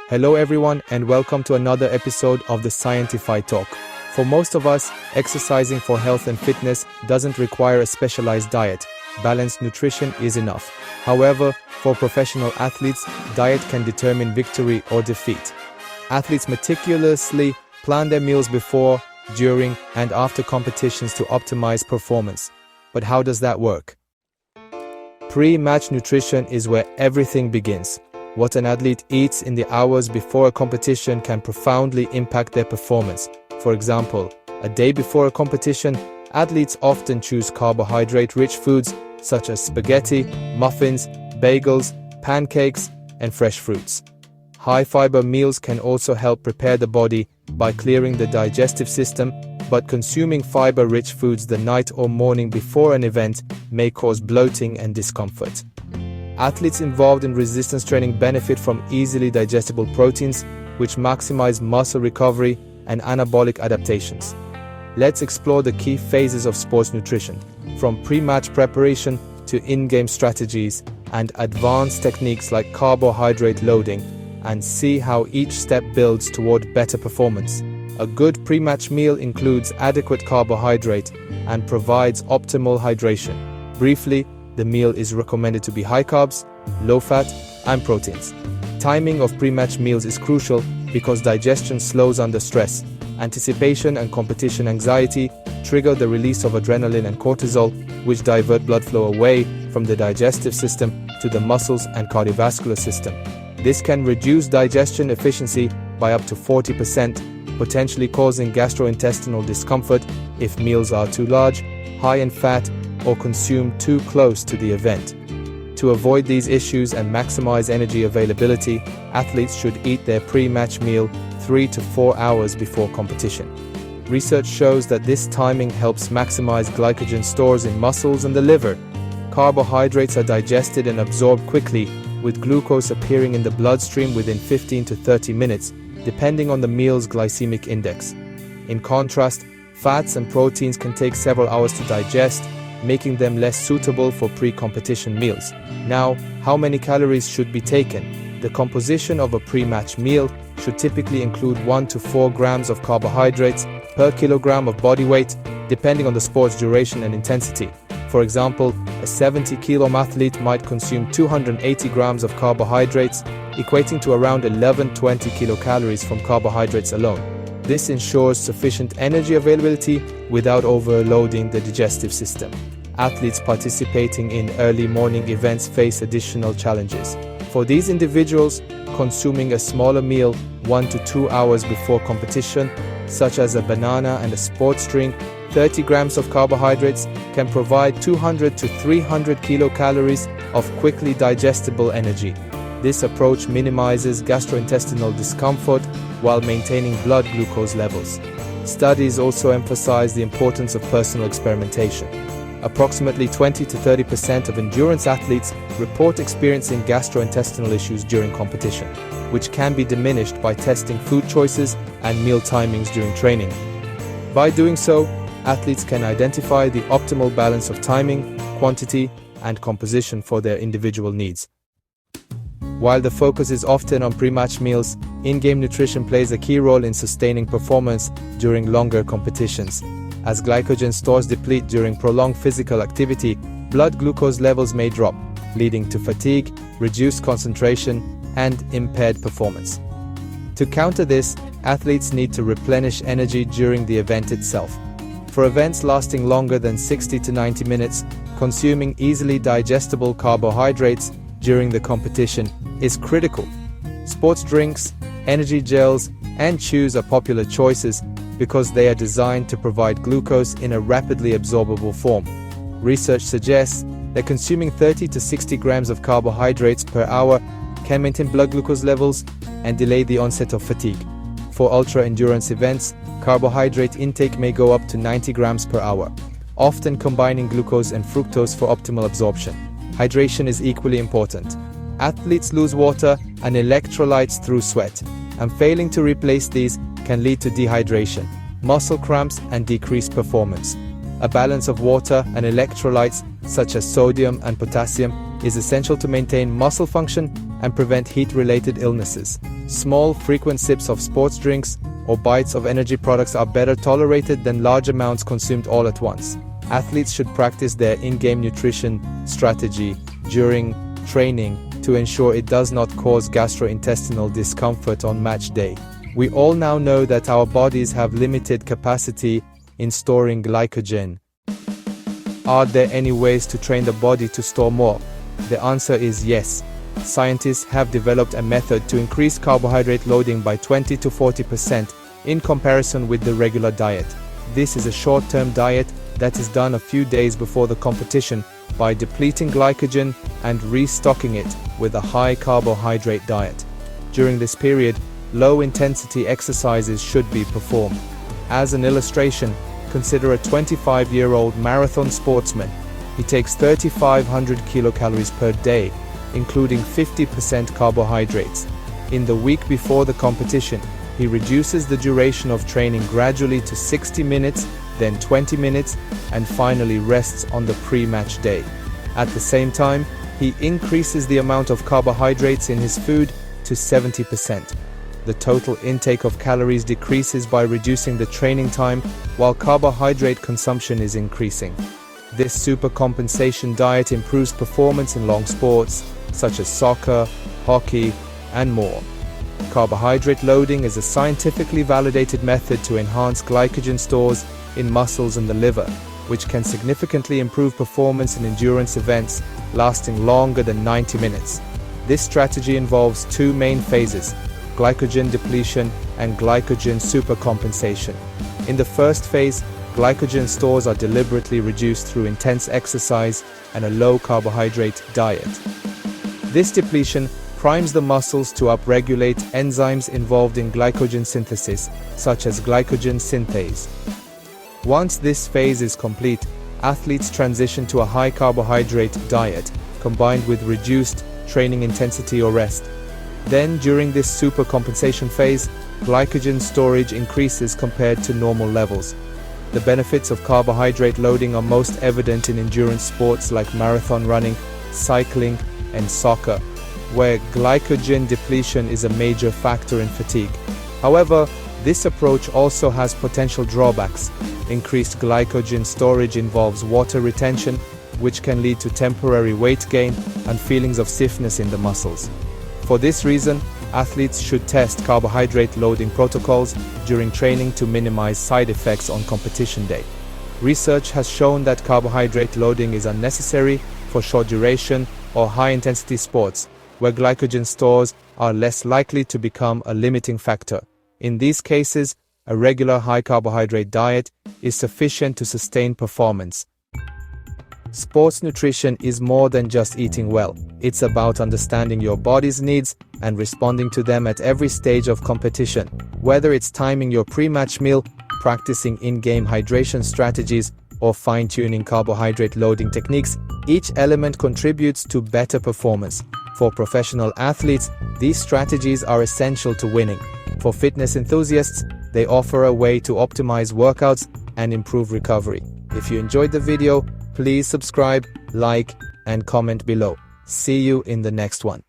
Hello everyone and welcome to another episode of the Scientified Talk. For most of us, exercising for health and fitness doesn't require a specialized diet. Balanced nutrition is enough. However, for professional athletes, diet can determine victory or defeat. Athletes meticulously plan their meals before, during, and after competitions to optimize performance. But how does that work? Pre-match nutrition is where everything begins. What an athlete eats in the hours before a competition can profoundly impact their performance. For example, a day before a competition, athletes often choose carbohydrate-rich foods such as spaghetti, muffins, bagels, pancakes, and fresh fruits. High-fiber meals can also help prepare the body by clearing the digestive system, but consuming fiber-rich foods the night or morning before an event may cause bloating and discomfort. Athletes involved in resistance training benefit from easily digestible proteins, which maximize muscle recovery and anabolic adaptations. Let's explore the key phases of sports nutrition, from pre-match preparation to in-game strategies and advanced techniques like carbohydrate loading, and see how each step builds toward better performance. A good pre-match meal includes adequate carbohydrate and provides optimal hydration. Briefly, the meal is recommended to be high carbs, low fat, and proteins. Timing of pre-match meals is crucial because digestion slows under stress. Anticipation and competition anxiety trigger the release of adrenaline and cortisol, which divert blood flow away from the digestive system to the muscles and cardiovascular system. This can reduce digestion efficiency by up to 40%, potentially causing gastrointestinal discomfort if meals are too large, high in fat, or consumed too close to the event. To avoid these issues and maximize energy availability, athletes should eat their pre-match meal 3 to 4 hours before competition. Research shows that this timing helps maximize glycogen stores in muscles and the liver. Carbohydrates are digested and absorbed quickly, with glucose appearing in the bloodstream within 15 to 30 minutes, depending on the meal's glycemic index. In contrast, fats and proteins can take several hours to digest, making them less suitable for pre-competition meals. Now, how many calories should be taken? The composition of a pre-match meal should typically include 1 to 4 grams of carbohydrates per kilogram of body weight, depending on the sport's duration and intensity. For example, a 70-kilo athlete might consume 280 grams of carbohydrates, equating to around 11-20 kilocalories from carbohydrates alone. This ensures sufficient energy availability without overloading the digestive system. Athletes participating in early morning events face additional challenges. For these individuals, consuming a smaller meal 1 to 2 hours before competition, such as a banana and a sports drink, 30 grams of carbohydrates can provide 200 to 300 kilocalories of quickly digestible energy. This approach minimizes gastrointestinal discomfort while maintaining blood glucose levels. Studies also emphasize the importance of personal experimentation. Approximately 20 to 30% of endurance athletes report experiencing gastrointestinal issues during competition, which can be diminished by testing food choices and meal timings during training. By doing so, athletes can identify the optimal balance of timing, quantity, and composition for their individual needs. While the focus is often on pre-match meals, in-game nutrition plays a key role in sustaining performance during longer competitions. As glycogen stores deplete during prolonged physical activity, blood glucose levels may drop, leading to fatigue, reduced concentration, and impaired performance. To counter this, athletes need to replenish energy during the event itself. For events lasting longer than 60 to 90 minutes, consuming easily digestible carbohydrates during the competition is critical. Sports drinks, energy gels, and chews are popular choices because they are designed to provide glucose in a rapidly absorbable form. Research suggests that consuming 30 to 60 grams of carbohydrates per hour can maintain blood glucose levels and delay the onset of fatigue. For ultra-endurance events, carbohydrate intake may go up to 90 grams per hour, often combining glucose and fructose for optimal absorption. Hydration is equally important. Athletes lose water and electrolytes through sweat, and failing to replace these can lead to dehydration, muscle cramps, and decreased performance. A balance of water and electrolytes, such as sodium and potassium, is essential to maintain muscle function and prevent heat-related illnesses. Small, frequent sips of sports drinks or bites of energy products are better tolerated than large amounts consumed all at once. Athletes should practice their in-game nutrition strategy during training to ensure it does not cause gastrointestinal discomfort on match day. We all now know that our bodies have limited capacity in storing glycogen. Are there any ways to train the body to store more? The answer is yes. Scientists have developed a method to increase carbohydrate loading by 20 to 40% in comparison with the regular diet. This is a short-term diet that is done a few days before the competition by depleting glycogen and restocking it with a high carbohydrate diet. During this period, low-intensity exercises should be performed. As an illustration, consider a 25-year-old marathon sportsman. He takes 3,500 kilocalories per day, including 50% carbohydrates. In the week before the competition, he reduces the duration of training gradually to 60 minutes, then 20 minutes, and finally rests on the pre-match day. At the same time, he increases the amount of carbohydrates in his food to 70%. The total intake of calories decreases by reducing the training time, while carbohydrate consumption is increasing. This supercompensation diet improves performance in long sports, such as soccer, hockey, and more. Carbohydrate loading is a scientifically validated method to enhance glycogen stores in muscles and the liver, which can significantly improve performance in endurance events lasting longer than 90 minutes. This strategy involves two main phases: glycogen depletion and glycogen supercompensation. In the first phase, glycogen stores are deliberately reduced through intense exercise and a low carbohydrate diet. This depletion primes the muscles to upregulate enzymes involved in glycogen synthesis, such as glycogen synthase. Once this phase is complete, athletes transition to a high carbohydrate diet, combined with reduced training intensity or rest. Then, during this supercompensation phase, glycogen storage increases compared to normal levels. The benefits of carbohydrate loading are most evident in endurance sports like marathon running, cycling, and soccer, where glycogen depletion is a major factor in fatigue. However, this approach also has potential drawbacks. Increased glycogen storage involves water retention, which can lead to temporary weight gain and feelings of stiffness in the muscles. For this reason, athletes should test carbohydrate loading protocols during training to minimize side effects on competition day. Research has shown that carbohydrate loading is unnecessary for short duration or high-intensity sports, where glycogen stores are less likely to become a limiting factor. In these cases, a regular high-carbohydrate diet is sufficient to sustain performance. Sports nutrition is more than just eating well. It's about understanding your body's needs and responding to them at every stage of competition. Whether it's timing your pre-match meal, practicing in-game hydration strategies, or fine-tuning carbohydrate loading techniques, each element contributes to better performance. For professional athletes, these strategies are essential to winning. For fitness enthusiasts, they offer a way to optimize workouts and improve recovery. If you enjoyed the video, please subscribe, like, and comment below. See you in the next one.